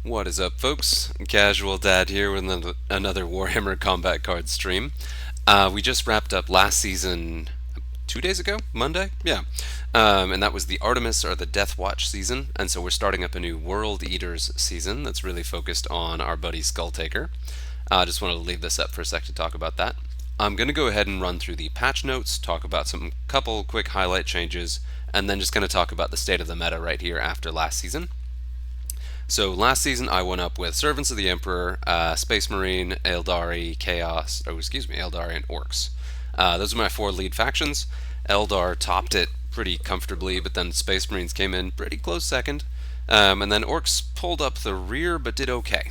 What is up, folks? Casual Dad here with another Warhammer Combat Cards stream. We just wrapped up last season 2 days ago, Monday? Yeah. And that was the Artemis or the Death Watch season, and so we're starting up a new World Eaters season that's really focused on our buddy Skulltaker. I just wanted to leave this up for a sec to talk about that. I'm going to go ahead and run through the patch notes, talk about some couple quick highlight changes, and then just going to talk about the state of the meta right here after last season. So last season I went up with Servants of the Emperor, Space Marine, Eldari, Chaos, Eldari and Orcs. Those are my four lead factions. Eldar topped it pretty comfortably, but then Space Marines came in pretty close second. And then Orcs pulled up the rear but did okay.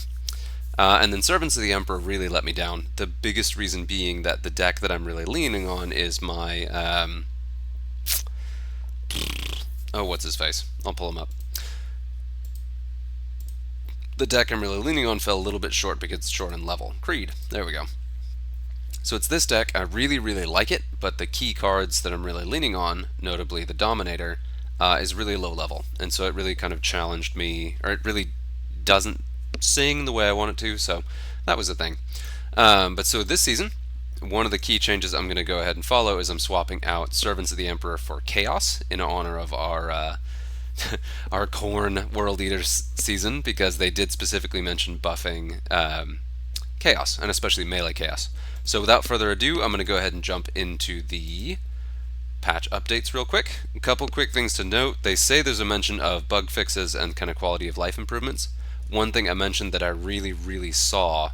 And then Servants of the Emperor really let me down. The biggest reason being that the deck that I'm really leaning on is my... what's his face? I'll pull him up. The deck I'm really leaning on fell a little bit short because it's short in level. Creed. There we go. So it's this deck. I really, really like it, but the key cards that I'm really leaning on, notably the Dominator, is really low level. And so it really kind of challenged me, or it really doesn't sing the way I want it to, so that was the thing. But so this season, one of the key changes I'm going to go ahead and follow is I'm swapping out Servants of the Emperor for Chaos in honor of our our Khorne World Eaters season, because they did specifically mention buffing Chaos, and especially melee Chaos. So without further ado, I'm going to go ahead and jump into the patch updates real quick. A couple quick things to note. They say there's a mention of bug fixes and kind of quality of life improvements. One thing I mentioned that I really, really saw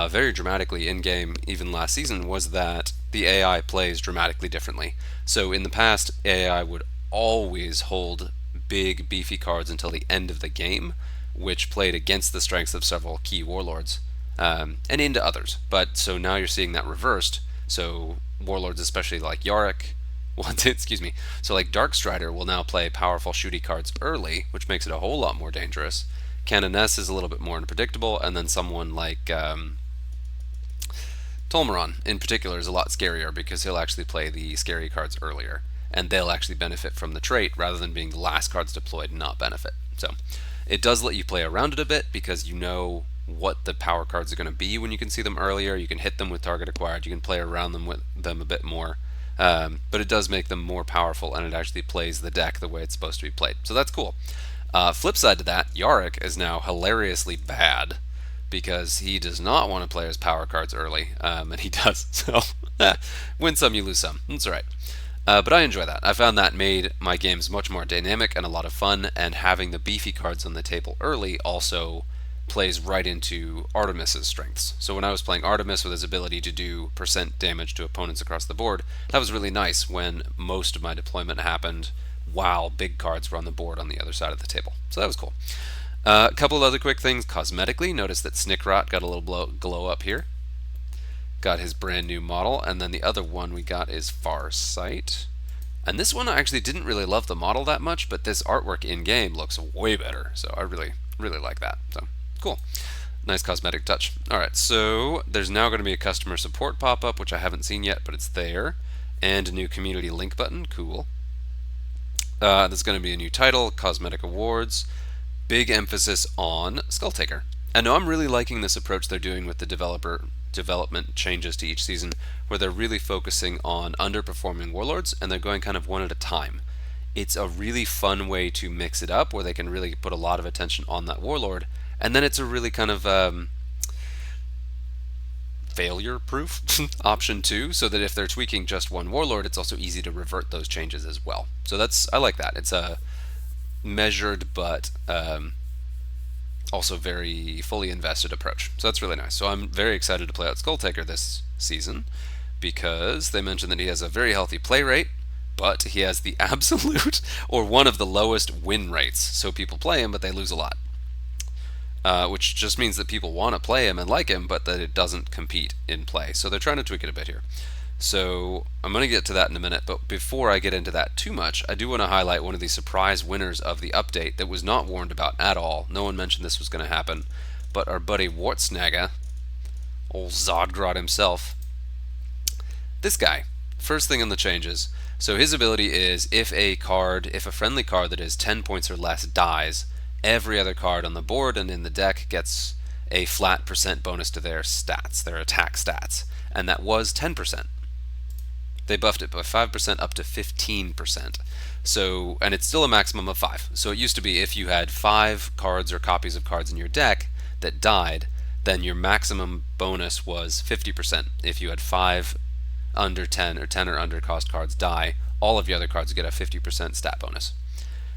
very dramatically in-game, even last season, was that the AI plays dramatically differently. So in the past, AI would always hold big, beefy cards until the end of the game, which played against the strengths of several key warlords, and into others. But so now you're seeing that reversed. So warlords, especially like Yarick, so like Darkstrider will now play powerful shooty cards early, which makes it a whole lot more dangerous. Canoness is a little bit more unpredictable, and then someone like Tolmaron in particular is a lot scarier because he'll actually play the scary cards earlier, and they'll actually benefit from the trait rather than being the last cards deployed and not benefit. So it does let you play around it a bit because you know what the power cards are going to be when you can see them earlier. You can hit them with target acquired. You can play around them with them a bit more. But it does make them more powerful, and it actually plays the deck the way it's supposed to be played. So that's cool. Flip side to that, Yarick is now hilariously bad because he does not want to play his power cards early, and he does. So win some, you lose some. That's all right. But I enjoy that. I found that made my games much more dynamic and a lot of fun, and having the beefy cards on the table early also plays right into Artemis's strengths. So when I was playing Artemis with his ability to do percent damage to opponents across the board, that was really nice when most of my deployment happened while big cards were on the board on the other side of the table. So that was cool. A couple of other quick things cosmetically. Notice that Snickrot got a little glow up here. Got his brand new model, and then the other one we got is Farsight. And this one I actually didn't really love the model that much, but this artwork in-game looks way better, so I really, really like that. So, cool. Nice cosmetic touch. Alright, so there's now going to be a customer support pop-up, which I haven't seen yet, but it's there. And a new community link button. Cool. There's going to be a new title, cosmetic awards, big emphasis on Skulltaker. And I'm really liking this approach they're doing with the development changes to each season, where they're really focusing on underperforming warlords, and they're going kind of one at a time. It's a really fun way to mix it up, where they can really put a lot of attention on that warlord, and then it's a really kind of failure-proof option too, so that if they're tweaking just one warlord, it's also easy to revert those changes as well. So I like that. It's a measured but also very fully invested approach. So that's really nice. So I'm very excited to play out Skulltaker this season because they mentioned that he has a very healthy play rate, but he has the absolute or one of the lowest win rates. So people play him, but they lose a lot. Which just means that people want to play him and like him, but that it doesn't compete in play. So they're trying to tweak it a bit here. So I'm going to get to that in a minute, but before I get into that too much, I do want to highlight one of the surprise winners of the update that was not warned about at all. No one mentioned this was going to happen, but our buddy Wartsnaga, old Zodgrod himself, this guy, first thing in the changes. So his ability is if a friendly card that is 10 points or less dies, every other card on the board and in the deck gets a flat percent bonus to their stats, their attack stats, and that was 10%. They buffed it by 5% up to 15%. So, and it's still a maximum of 5. So it used to be if you had 5 cards or copies of cards in your deck that died, then your maximum bonus was 50%. If you had 5 under 10 or 10 or under cost cards die, all of your other cards get a 50% stat bonus.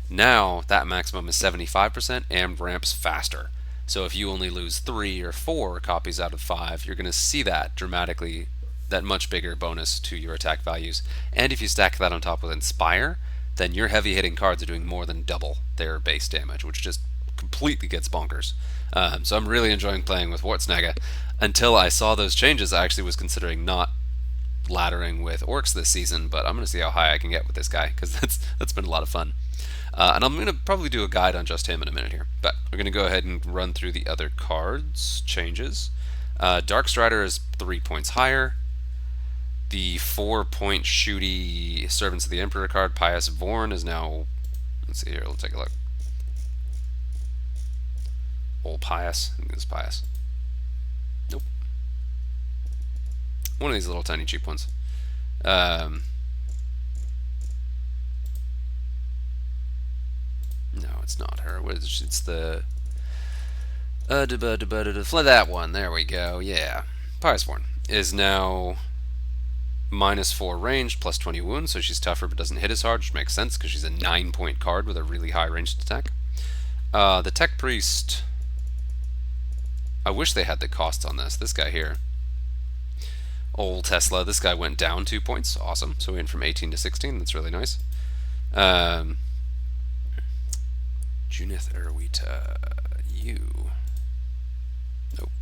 Now that maximum is 75% and ramps faster. So if you only lose 3 or 4 copies out of 5, you're going to see that dramatically, that much bigger bonus to your attack values. And if you stack that on top with Inspire, then your heavy hitting cards are doing more than double their base damage, which just completely gets bonkers. So I'm really enjoying playing with Warzenegger. Until I saw those changes, I actually was considering not laddering with Orcs this season, but I'm going to see how high I can get with this guy, because that's been a lot of fun. And I'm going to probably do a guide on just him in a minute here. But we're going to go ahead and run through the other cards changes. Dark Strider is 3 points higher. The 4-point shooty Servants of the Emperor card, Pious Vorn, is now... Let's see here, let's take a look. Old Pious. I think it's Pious. Nope. One of these little tiny cheap ones. No, it's not her. It's the... that one. There we go. Yeah. Pious Vorn is now -4 ranged, plus 20 wounds, so she's tougher but doesn't hit as hard, which makes sense because she's a 9-point card with a really high ranged attack. The Tech Priest... I wish they had the costs on this. This guy here. Old Tesla. This guy went down 2 points. Awesome. So we went from 18 to 16. That's really nice. Junith Erwita. You. Nope.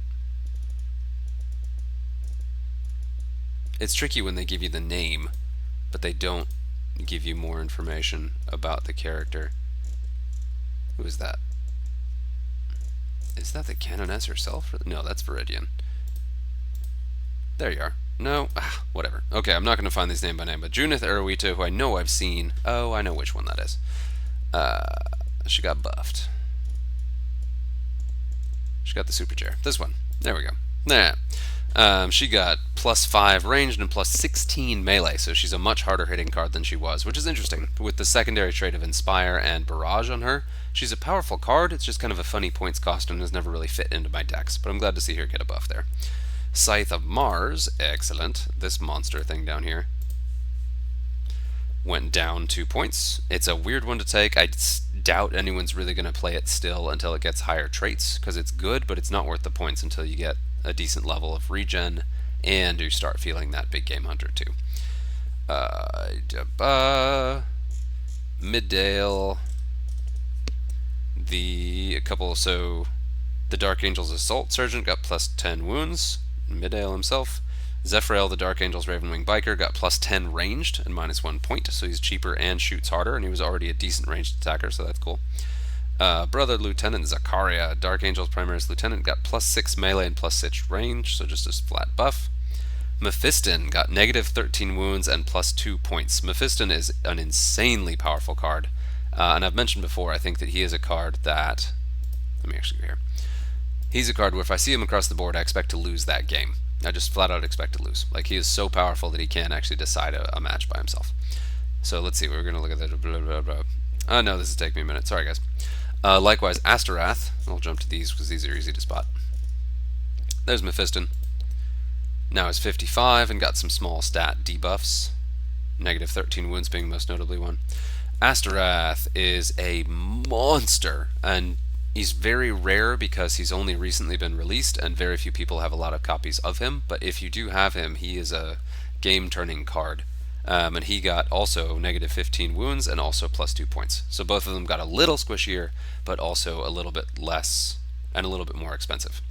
It's tricky when they give you the name, but they don't give you more information about the character. Who is that? Is that the Canoness herself? No, that's Viridian. There you are. No, whatever. Okay, I'm not going to find these name by name, but Junith Erwita, who I know I've seen. Oh, I know which one that is. She got buffed. She got the super chair. This one. There we go. Yeah. She got +5 ranged and +16 melee, so she's a much harder hitting card than she was, which is interesting. With the secondary trait of Inspire and Barrage on her, she's a powerful card. It's just kind of a funny points cost and has never really fit into my decks, but I'm glad to see her get a buff there. Scythe of Mars, excellent. This monster thing down here went down 2 points. It's a weird one to take. I doubt anyone's really going to play it still until it gets higher traits, because it's good, but it's not worth the points until you get a decent level of regen and you start feeling that big game hunter too. Middale, the Dark Angel's Assault Sergeant got +10 wounds. Middale himself. Zephyrael, the Dark Angel's Ravenwing Biker, got +10 ranged and -1 point, so he's cheaper and shoots harder, and he was already a decent ranged attacker, so that's cool. Brother Lieutenant Zakaria, Dark Angel's Primaris Lieutenant, got +6 melee and +6 range, so just a flat buff. Mephiston got -13 wounds and +2 points. Mephiston is an insanely powerful card, and I've mentioned before, I think that he is a card that... Let me actually go here. He's a card where if I see him across the board, I expect to lose that game. I just flat out expect to lose. Like, he is so powerful that he can't actually decide a match by himself. So let's see, we're going to look at that. Blah, blah, blah. No, this is taking me a minute. Sorry, guys. Likewise, Asterath. I'll jump to these because these are easy to spot. There's Mephiston. Now he's 55 and got some small stat debuffs. -13 wounds being most notably one. Asterath is a monster, and he's very rare because he's only recently been released and very few people have a lot of copies of him, but if you do have him, he is a game-turning card. And he got also -15 wounds and also +2 points. So both of them got a little squishier, but also a little bit less and a little bit more expensive.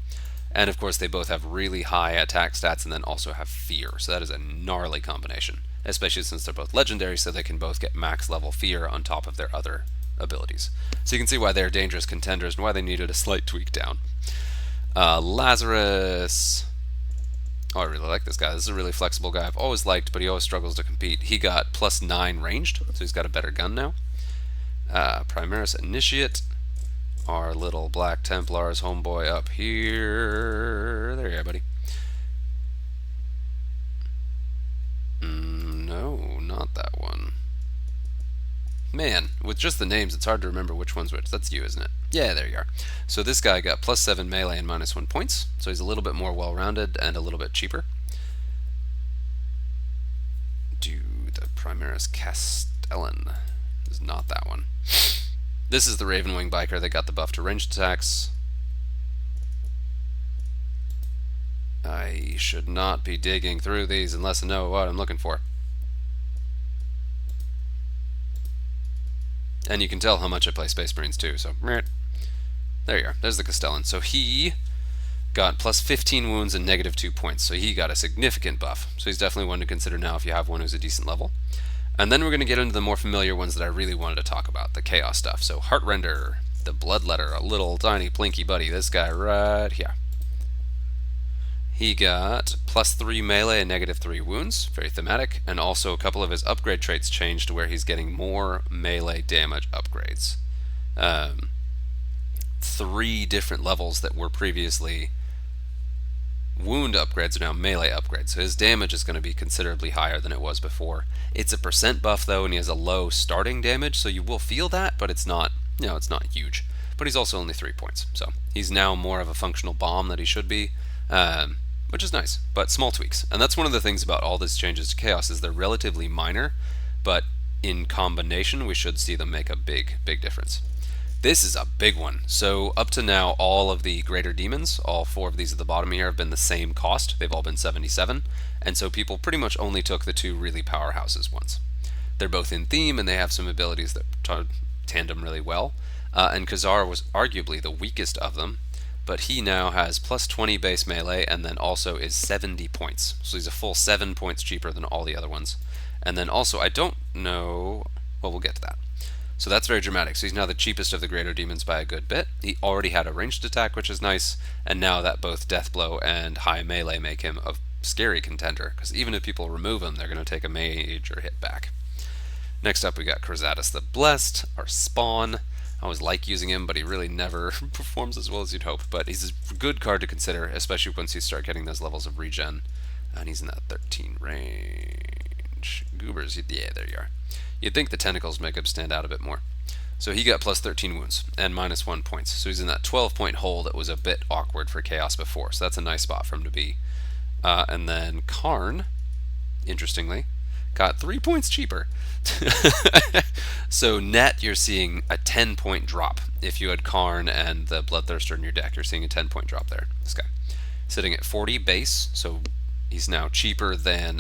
And of course they both have really high attack stats and then also have fear, so that is a gnarly combination, especially since they're both legendary, so they can both get max level fear on top of their other abilities. So you can see why they're dangerous contenders and why they needed a slight tweak down. Lazarus. Oh, I really like this guy. This is a really flexible guy I've always liked, but he always struggles to compete. He got +9 ranged, so he's got a better gun now. Primaris Initiate. our little Black Templars homeboy up here. There you are, buddy. No, not that one. Man, with just the names, it's hard to remember which one's which. That's you, isn't it? Yeah, there you are. So this guy got +7 melee and -1 points, so he's a little bit more well-rounded and a little bit cheaper. Do the Primaris Castellan. Is not that one. This is the Ravenwing Biker that got the buff to ranged attacks. I should not be digging through these unless I know what I'm looking for. And you can tell how much I play Space Marines too, so there you are. There's the Castellan. So he got +15 wounds and -2 points, so he got a significant buff. So he's definitely one to consider now if you have one who's a decent level. And then we're going to get into the more familiar ones that I really wanted to talk about, the Chaos stuff. So Heartrender, the Bloodletter, a little tiny plinky buddy, this guy right here. He got +3 melee and -3 wounds, very thematic, and also a couple of his upgrade traits changed to where he's getting more melee damage upgrades. 3 different levels that were previously wound upgrades are now melee upgrades, so his damage is going to be considerably higher than it was before. It's a % buff though, and he has a low starting damage, so you will feel that, but it's not, it's not huge. But he's also only 3 points, so he's now more of a functional bomb that he should be. Which is nice, but small tweaks. And that's one of the things about all these changes to Chaos is they're relatively minor, but in combination we should see them make a big difference. This is a big one. So up to now, all of the greater demons, all 4 of these at the bottom here, have been the same cost. They've all been 77, and so people pretty much only took the 2 really powerhouses ones. They're both in theme, and they have some abilities that tandem really well. And Khazar was arguably the weakest of them, but he now has +20 base melee and then also is 70 points. So he's a full 7 points cheaper than all the other ones. And then also, I don't know, well, we'll get to that. So that's very dramatic. So he's now the cheapest of the greater demons by a good bit. He already had a ranged attack, which is nice, and now that both Deathblow and high melee make him a scary contender, because even if people remove him, they're going to take a major hit back. Next up, we got Crusatus the Blessed, our spawn. I always like using him, but he really never performs as well as you'd hope. But he's a good card to consider, especially once you start getting those levels of regen. And he's in that 13 range. Goobers, yeah, there you are. You'd think the tentacles make him stand out a bit more. So he got +13 wounds and -1 points. So he's in that 12-point hole that was a bit awkward for Chaos before. So that's a nice spot for him to be. And then Karn, interestingly, got 3 points cheaper. So net, you're seeing a 10-point drop. If you had Karn and the Bloodthirster in your deck, you're seeing a 10-point drop there. This guy. Sitting at 40 base, so he's now cheaper than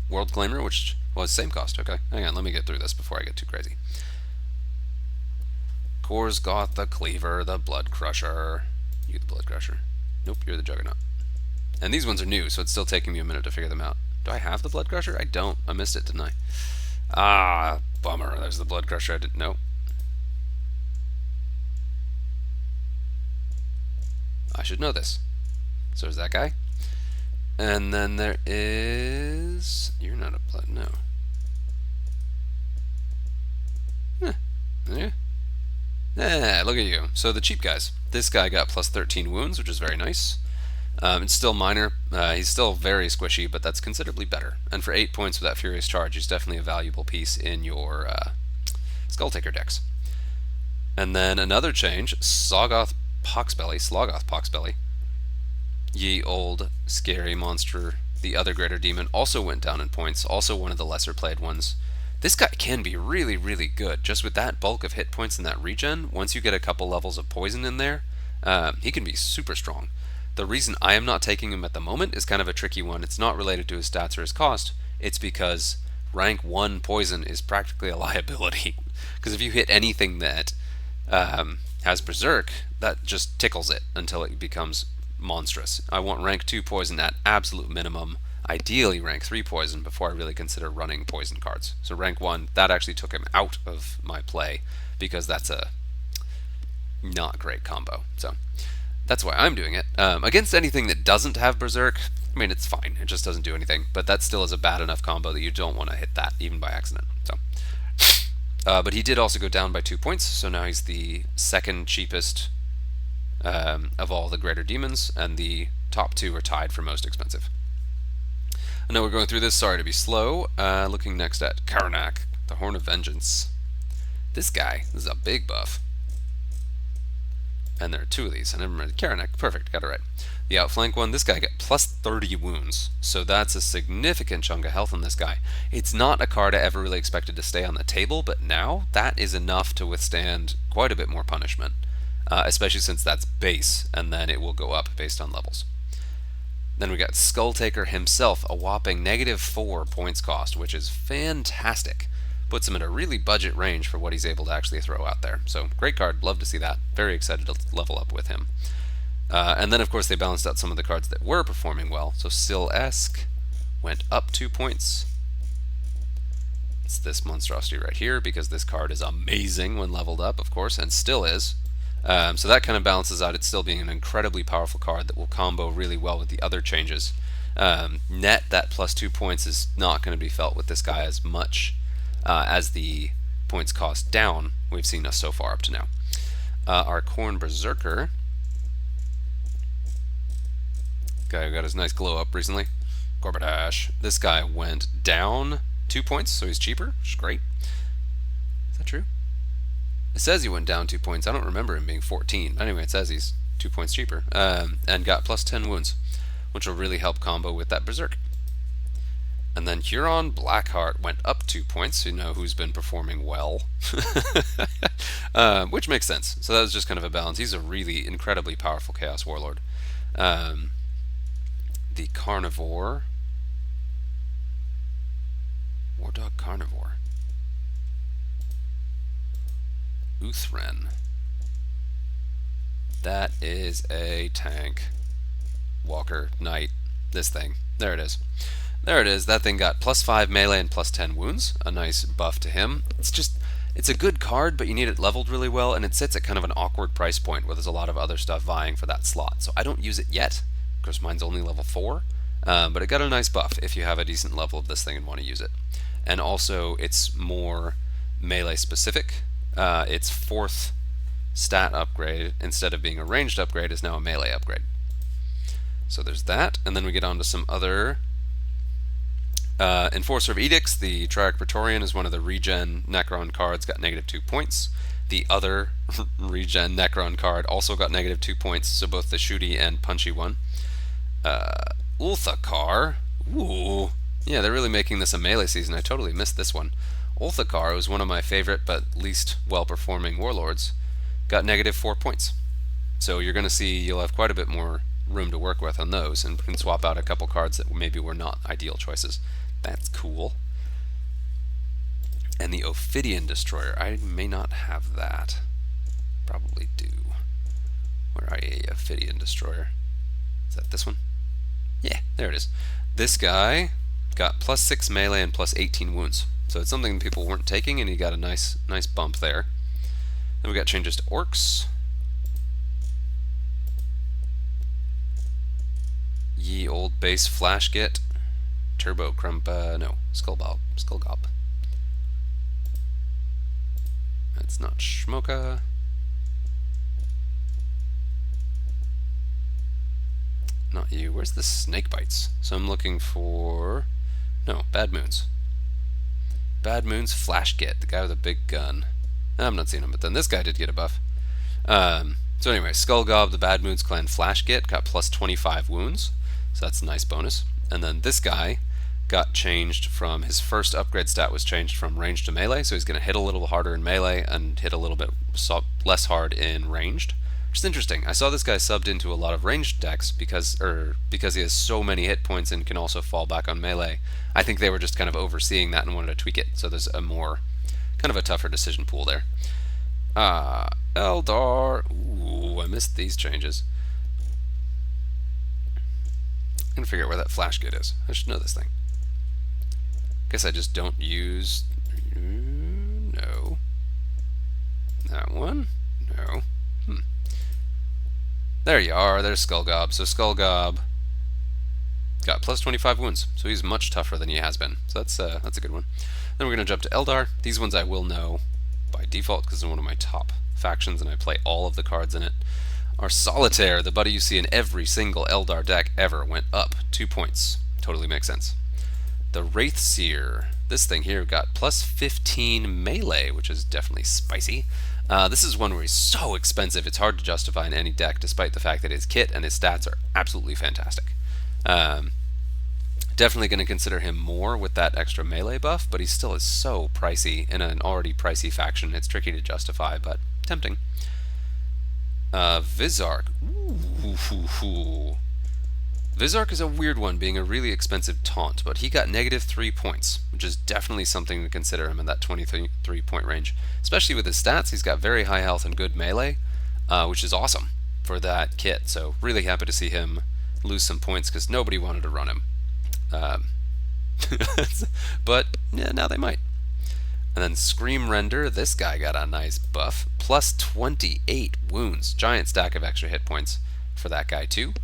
World Claimer, which was same cost. Okay, hang on, let me get through this before I get too crazy. Korsgoth the Cleaver, the Blood Crusher. You the Blood Crusher. Nope, you're the Juggernaut. And these ones are new, so it's still taking me a minute to figure them out. Do I have the Blood Crusher? I don't. I missed it, didn't I? Ah, bummer. There's the Blood Crusher. I didn't know. I should know this. So there's that guy. And then there is... You're not a blood... No. Yeah. Yeah, look at you. So the cheap guys. This guy got +13 wounds, which is very nice. It's still minor. He's still very squishy, but that's considerably better. And for 8 points with that Furious Charge, he's definitely a valuable piece in your Skulltaker decks. And then another change, Slogoth Poxbelly. Ye old scary monster, the other greater demon, also went down in points, also one of the lesser played ones. This guy can be really, really good. Just with that bulk of hit points and that regen, once you get a couple levels of poison in there, he can be super strong. The reason I am not taking him at the moment is kind of a tricky one. It's not related to his stats or his cost. It's because rank 1 poison is practically a liability. Because if you hit anything that has Berserk, that just tickles it until it becomes monstrous. I want rank 2 poison at absolute minimum, ideally rank 3 poison before I really consider running poison cards. So rank 1, that actually took him out of my play because that's a not great combo. So that's why I'm doing it. Against anything that doesn't have Berserk, I mean, it's fine. It just doesn't do anything. But that still is a bad enough combo that you don't want to hit that, even by accident. So But he did also go down by 2 points, so now he's the second cheapest of all the greater demons, and the top two are tied for most expensive. I know we're going through this, sorry to be slow. Looking next at Karnak, the Horn of Vengeance. This guy, this is a big buff. And there are two of these. I never remember. Karnak, perfect, got it right. The outflank one, this guy got plus 30 wounds. So that's a significant chunk of health on this guy. It's not a card I ever really expected to stay on the table, but now that is enough to withstand quite a bit more punishment. Especially since that's base, and then it will go up based on levels. Then we got Skulltaker himself, a whopping -4 points cost, which is fantastic. Puts him in a really budget range for what he's able to actually throw out there. So great card, love to see that. Very excited to level up with him. And then of course they balanced out some of the cards that were performing well. So Syl-esque went up 2 points. It's this monstrosity right here, because this card is amazing when leveled up, of course, and still is. So that kind of balances out it still being an incredibly powerful card that will combo really well with the other changes. Net, that plus 2 points is not going to be felt with this guy as much as the points cost down we've seen us so far up to now. Our Khorne Berserker, guy who got his nice glow up recently, Gorbadosh. This guy went down 2 points, so he's cheaper, which is great. Is that true? It says he went down 2 points. I don't remember him being 14. Anyway, it says he's 2 points cheaper. And got plus 10 wounds, which will really help combo with that Berserk. And then Huron Blackheart went up 2 points, so you know who's been performing well. Which makes sense. So that was just kind of a balance. He's a really incredibly powerful Chaos Warlord. The Carnivore. War Dog Carnivore. Uthren. That is a tank. Walker, Knight, this thing. There it is. There it is. That thing got plus 5 melee and plus 10 wounds. A nice buff to him. It's a good card, but you need it leveled really well, and it sits at kind of an awkward price point where there's a lot of other stuff vying for that slot. So I don't use it yet, because mine's only level 4. But it got a nice buff if you have a decent level of this thing and want to use it. And also, it's more melee specific. Its 4th stat upgrade, instead of being a ranged upgrade, is now a melee upgrade. So there's that, and then we get on to some other Enforcer of Edicts. The Triarch Praetorian is one of the regen Necron cards, got -2 points. The other regen Necron card also got -2 points, so both the shooty and punchy one. Ulthakar, ooh, yeah, they're really making this a melee season. I totally missed this one. Ulthakar was one of my favorite but least well-performing warlords. Got -4 points. So you're going to see you'll have quite a bit more room to work with on those, and can swap out a couple cards that maybe were not ideal choices. That's cool. And the Ophidian Destroyer. I may not have that. Probably do. Where are you, Ophidian Destroyer? Is that this one? Yeah, there it is. This guy got plus 6 melee and plus 18 wounds. So it's something people weren't taking, and he got a nice bump there. Then we got changes to Orcs. Ye old base flash git. Turbo Crump, no, Skullgob. That's not Shmoka. Not you. Where's the snake bites? So I'm looking for... No, Bad Moons. Bad Moons Flash Git, the guy with a big gun. I'm not seeing him, but then this guy did get a buff. So anyway, Skullgob, the Bad Moons Clan Flash Git, got plus 25 wounds. So that's a nice bonus. And then this guy got changed from... His first upgrade stat was changed from range to melee, so he's going to hit a little harder in melee and hit a little bit less hard in ranged. Which is interesting. I saw this guy subbed into a lot of ranged decks because he has so many hit points and can also fall back on melee. I think they were just kind of overseeing that and wanted to tweak it, so there's a more kind of a tougher decision pool there. Eldar. Ooh, I missed these changes. I'm gonna figure out where that flash git is. I should know this thing. Guess I just don't use... No. That one? No. There you are. There's Skullgob. So Skullgob got plus 25 wounds, so he's much tougher than he has been. So that's a good one. Then we're going to jump to Eldar. These ones I will know by default because they're one of my top factions and I play all of the cards in it. Our Solitaire, the buddy you see in every single Eldar deck ever, went up 2 points. Totally makes sense. The Wraithseer, this thing here got plus 15 melee, which is definitely spicy. This is one where he's so expensive it's hard to justify in any deck, despite the fact that his kit and his stats are absolutely fantastic. Definitely going to consider him more with that extra melee buff, but he still is so pricey in an already pricey faction. It's tricky to justify, but tempting. Vizark. Ooh. Vizark is a weird one, being a really expensive taunt, but he got negative 3 points, which is definitely something to consider him in that 23 point range. Especially with his stats, he's got very high health and good melee, which is awesome for that kit. So really happy to see him lose some points because nobody wanted to run him. But yeah, now they might. And then Scream Render, this guy got a nice buff. Plus 28 wounds. Giant stack of extra hit points for that guy too.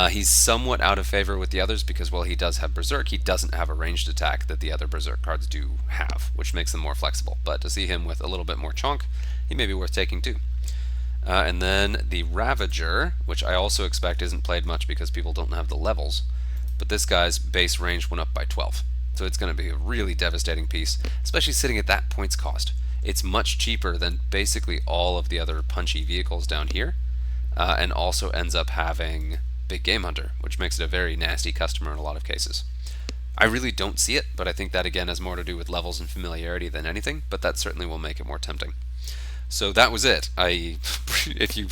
He's somewhat out of favor with the others because while he does have Berserk, he doesn't have a ranged attack that the other Berserk cards do have, which makes them more flexible. But to see him with a little bit more chunk, he may be worth taking too. And then the Ravager, which I also expect isn't played much because people don't have the levels. But this guy's base range went up by 12. So it's going to be a really devastating piece, especially sitting at that points cost. It's much cheaper than basically all of the other punchy vehicles down here, and also ends up having Big Game Hunter, which makes it a very nasty customer in a lot of cases. I really don't see it, but I think that again has more to do with levels and familiarity than anything, but that certainly will make it more tempting. So that was it. If you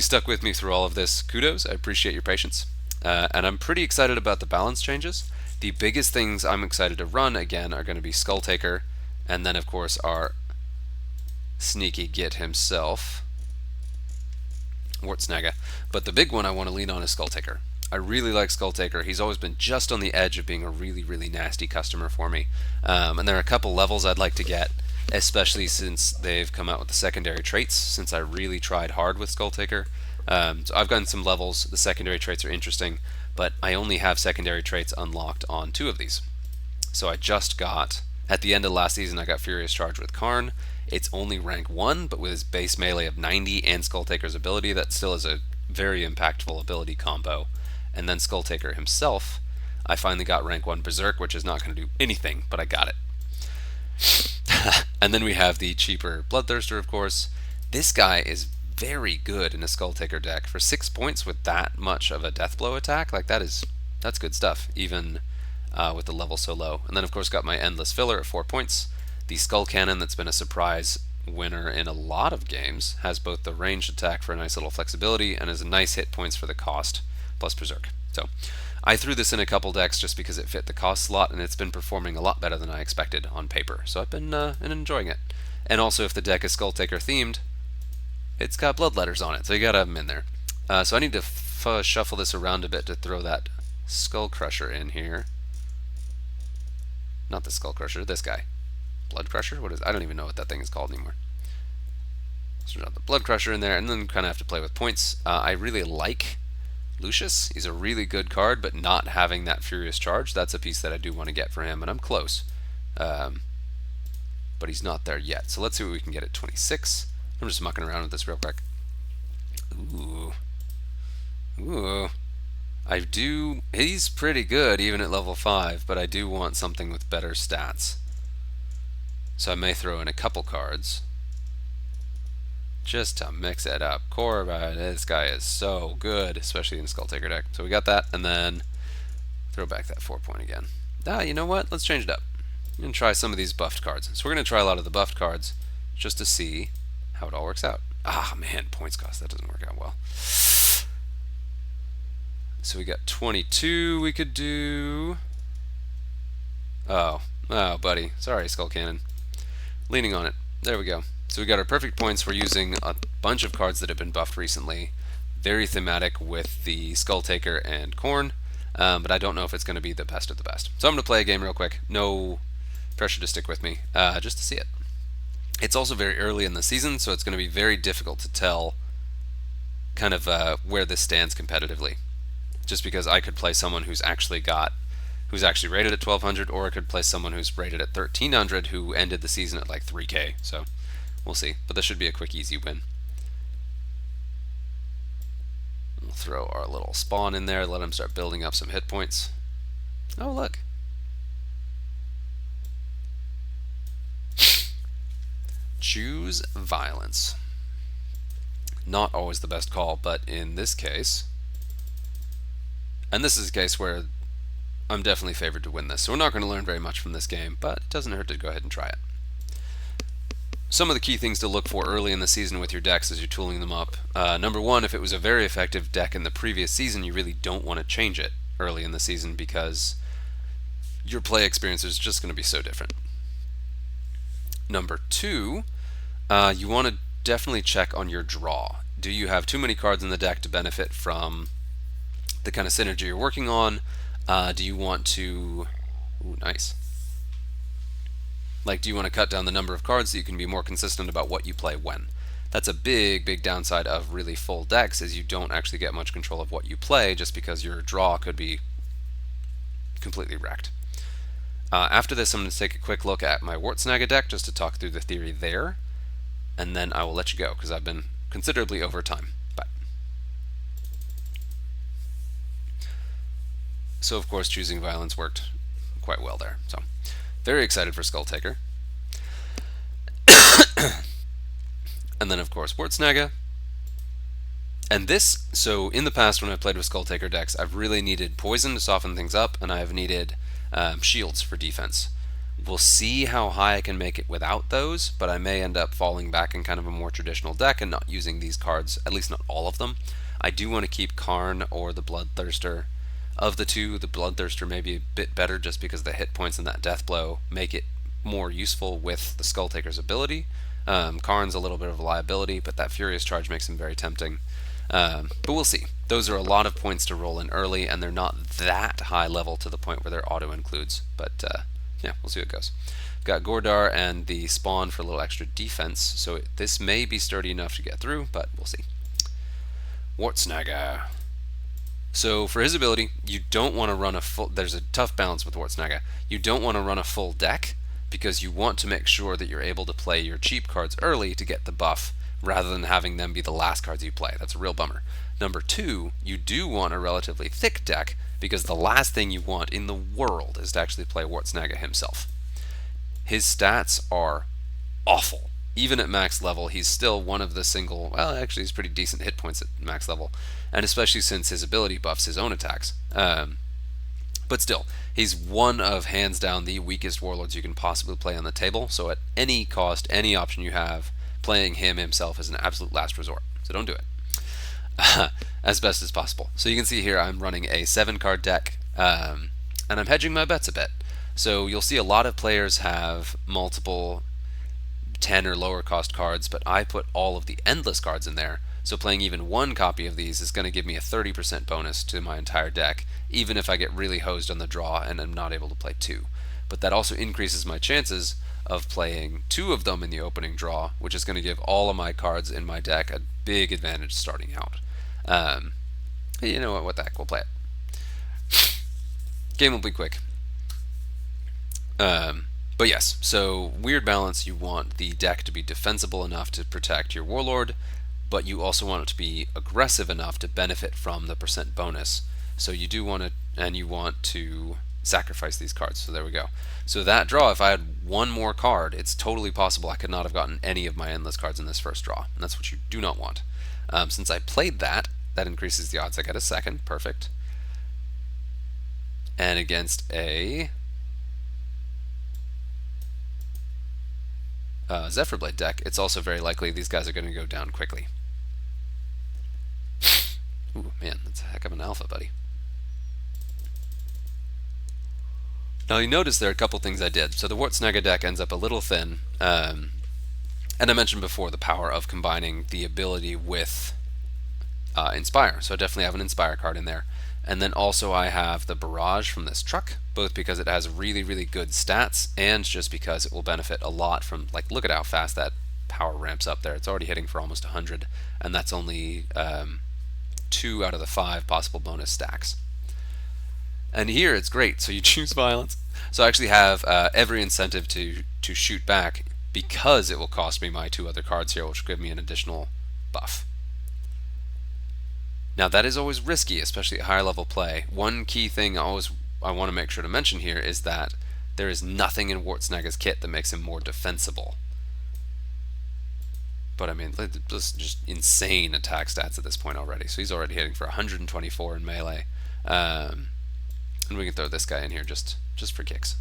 stuck with me through all of this, kudos. I appreciate your patience. And I'm pretty excited about the balance changes. The biggest things I'm excited to run again are going to be Skulltaker, and then of course our sneaky git himself, Wartsnaga. But the big one I want to lean on is Skulltaker. I really like Skulltaker. He's always been just on the edge of being a really, really nasty customer for me. And there are a couple levels I'd like to get, especially since they've come out with the secondary traits, since I really tried hard with Skulltaker. So I've gotten some levels. The secondary traits are interesting, but I only have secondary traits unlocked on 2 of these. So I just got, at the end of last season, I got Furious Charge with Karn. It's only rank 1, but with his base melee of 90 and Skulltaker's ability, that still is a very impactful ability combo. And then Skulltaker himself, I finally got rank 1 Berserk, which is not going to do anything, but I got it. And then we have the cheaper Bloodthirster, of course. This guy is very good in a Skulltaker deck. For 6 points with that much of a Deathblow attack, like that's good stuff, even with the level so low. And then of course got my Endless Filler at 4 points. The Skull Cannon, that's been a surprise winner in a lot of games, has both the ranged attack for a nice little flexibility and is a nice hit points for the cost, plus Berserk. So I threw this in a couple decks just because it fit the cost slot, and it's been performing a lot better than I expected on paper. So I've been enjoying it. And also if the deck is Skulltaker themed, it's got Bloodletters on it, so you gotta have them in there. So I need to shuffle this around a bit to throw that Skull Crusher in here. Not the Skull Crusher, this guy. Blood Crusher? What is? I don't even know what that thing is called anymore. So drop the Blood Crusher in there, and then kind of have to play with points. I really like Lucius. He's a really good card, but not having that Furious Charge, that's a piece that I do want to get for him, and I'm close. But he's not there yet. So let's see what we can get at 26. I'm just mucking around with this real quick. Ooh. He's pretty good even at level 5, but I do want something with better stats. So I may throw in a couple cards just to mix it up. Korva, this guy is so good, especially in Skulltaker deck. So we got that, and then throw back that 4 point again. You know what? Let's change it up. I'm going to try some of these buffed cards. So we're going to try a lot of the buffed cards just to see how it all works out. Man, points cost, that doesn't work out well. So we got 22 we could do. Oh, buddy. Sorry, Skull Cannon. Leaning on it. There we go. So we got our perfect points. We're using a bunch of cards that have been buffed recently. Very thematic with the Skulltaker and Khorne, but I don't know if it's going to be the best of the best. So I'm going to play a game real quick. No pressure to stick with me, just to see it. It's also very early in the season, so it's going to be very difficult to tell kind of where this stands competitively. just because I could play someone who's actually rated at 1200, or I could play someone who's rated at 1300 who ended the season at like 3k. So we'll see, but this should be a quick, easy win. We'll throw our little spawn in there, let him start building up some hit points. Oh, look. Choose violence. Not always the best call, but in this case, and this is a case where I'm definitely favored to win this, so we're not going to learn very much from this game, but it doesn't hurt to go ahead and try it. Some of the key things to look for early in the season with your decks as you're tooling them up. Number one, if it was a very effective deck in the previous season, you really don't want to change it early in the season because your play experience is just going to be so different. Number two, you want to definitely check on your draw. Do you have too many cards in the deck to benefit from the kind of synergy you're working on? Do you want to... Ooh, nice. Like, do you want to cut down the number of cards so you can be more consistent about what you play when? That's a big, big downside of really full decks, is you don't actually get much control of what you play just because your draw could be completely wrecked. After this, I'm going to take a quick look at my Wartsnaga deck just to talk through the theory there, and then I will let you go because I've been considerably over time. Bye. So, of course, choosing violence worked quite well there. So, very excited for Skulltaker. And then, of course, Wartsnaga. And this, so in the past when I've played with Skulltaker decks, I've really needed poison to soften things up, and I've needed shields for defense. We'll see how high I can make it without those, but I may end up falling back in kind of a more traditional deck and not using these cards, at least not all of them. I do want to keep Karn or the Bloodthirster. Of the two, the Bloodthirster may be a bit better just because the hit points in that death blow make it more useful with the Skulltaker's ability. Karn's a little bit of a liability, but that Furious Charge makes him very tempting. But we'll see. Those are a lot of points to roll in early, and they're not that high level to the point where they're auto-includes. But yeah, we'll see how it goes. We've got Gordar and the Spawn for a little extra defense, so this may be sturdy enough to get through, but we'll see. Wartsnaga. So for his ability, you don't want to run a full... There's a tough balance with Wartsnaga. You don't want to run a full deck because you want to make sure that you're able to play your cheap cards early to get the buff rather than having them be the last cards you play. That's a real bummer. Number two, you do want a relatively thick deck because the last thing you want in the world is to actually play Wartsnaga himself. His stats are awful. Even at max level, he's still one of the single... Well, actually, he's pretty decent hit points at max level, and especially since his ability buffs his own attacks. But still, he's one of, hands down, the weakest warlords you can possibly play on the table, so at any cost, any option you have, playing him himself is an absolute last resort. So don't do it. As best as possible. So you can see here I'm running a 7-card deck, and I'm hedging my bets a bit. So you'll see a lot of players have multiple 10 or lower cost cards, but I put all of the endless cards in there, so playing even one copy of these is going to give me a 30% bonus to my entire deck, even if I get really hosed on the draw and I'm not able to play 2. But that also increases my chances of playing 2 of them in the opening draw, which is going to give all of my cards in my deck a big advantage starting out. You know what the heck, we'll play it. Game will be quick. But yes, so weird balance. You want the deck to be defensible enough to protect your warlord, but you also want it to be aggressive enough to benefit from the percent bonus. So you do want to, and you want to sacrifice these cards. So there we go. So that draw, if I had one more card, it's totally possible I could not have gotten any of my endless cards in this first draw, and that's what you do not want. Since I played that, that increases the odds I get a second. Perfect. And against a Zephyrblade deck, it's also very likely these guys are going to go down quickly. Ooh, man, that's a heck of an alpha, buddy. Now you notice there are a couple things I did. So the Wartsnaga deck ends up a little thin, and I mentioned before the power of combining the ability with Inspire. So I definitely have an Inspire card in there. And then also I have the Barrage from this truck, both because it has really, really good stats and just because it will benefit a lot from, like, look at how fast that power ramps up there. It's already hitting for almost 100, and that's only 2 out of the 5 possible bonus stacks. And here it's great. So you choose violence. So I actually have every incentive to shoot back because it will cost me my 2 other cards here, which will give me an additional buff. Now that is always risky, especially at higher level play. One key thing I want to make sure to mention here is that there is nothing in Wartsnaga's kit that makes him more defensible. But I mean, this is just insane attack stats at this point already. So he's already hitting for 124 in melee. And we can throw this guy in here just for kicks.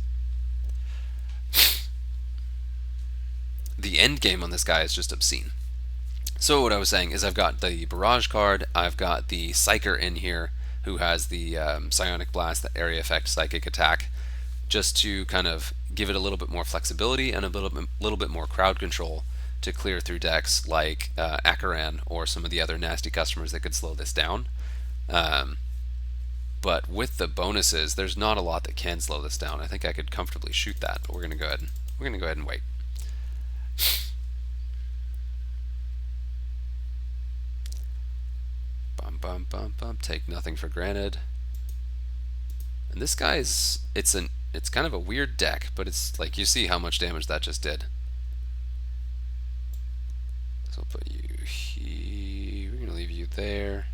The end game on this guy is just obscene. So what I was saying is I've got the Barrage card, I've got the Psyker in here, who has the Psionic Blast, the area effect psychic attack, just to kind of give it a little bit more flexibility and a little bit more crowd control to clear through decks like Akaran or some of the other nasty customers that could slow this down. But with the bonuses, there's not a lot that can slow this down. I think I could comfortably shoot that, but we're gonna go ahead and wait. Bum, bum, bum. Take nothing for granted. And this guy's it's kind of a weird deck, but it's like you see how much damage that just did. So I'll put you here. We're gonna leave you there.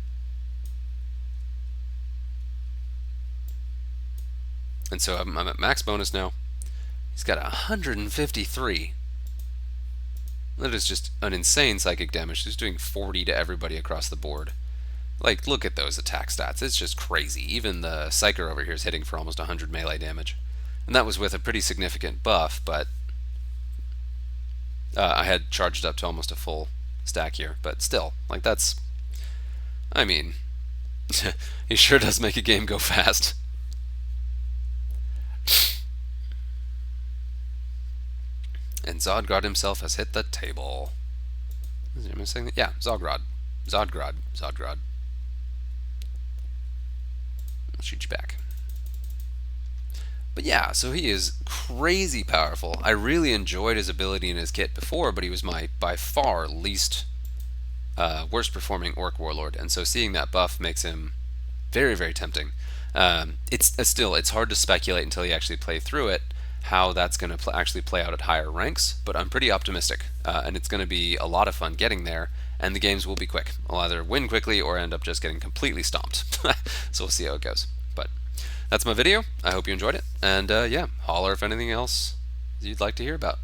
And so I'm at max bonus now. He's got 153. That is just an insane psychic damage. He's doing 40 to everybody across the board. Like, look at those attack stats. It's just crazy. Even the Psyker over here is hitting for almost 100 melee damage. And that was with a pretty significant buff, but I had charged up to almost a full stack here. But still, like that's... I mean, he sure does make a game go fast. And Zodgrod himself has hit the table. Am I saying that? Yeah, Zodgrod. I'll shoot you back. But yeah, so he is crazy powerful. I really enjoyed his ability in his kit before, but he was my by far least worst performing Orc Warlord, and so seeing that buff makes him very, very tempting. It's hard to speculate until you actually play through it how that's going to actually play out at higher ranks, but I'm pretty optimistic, and it's going to be a lot of fun getting there, and the games will be quick. I'll either win quickly or end up just getting completely stomped. So we'll see how it goes. But that's my video. I hope you enjoyed it, and yeah, holler if anything else you'd like to hear about.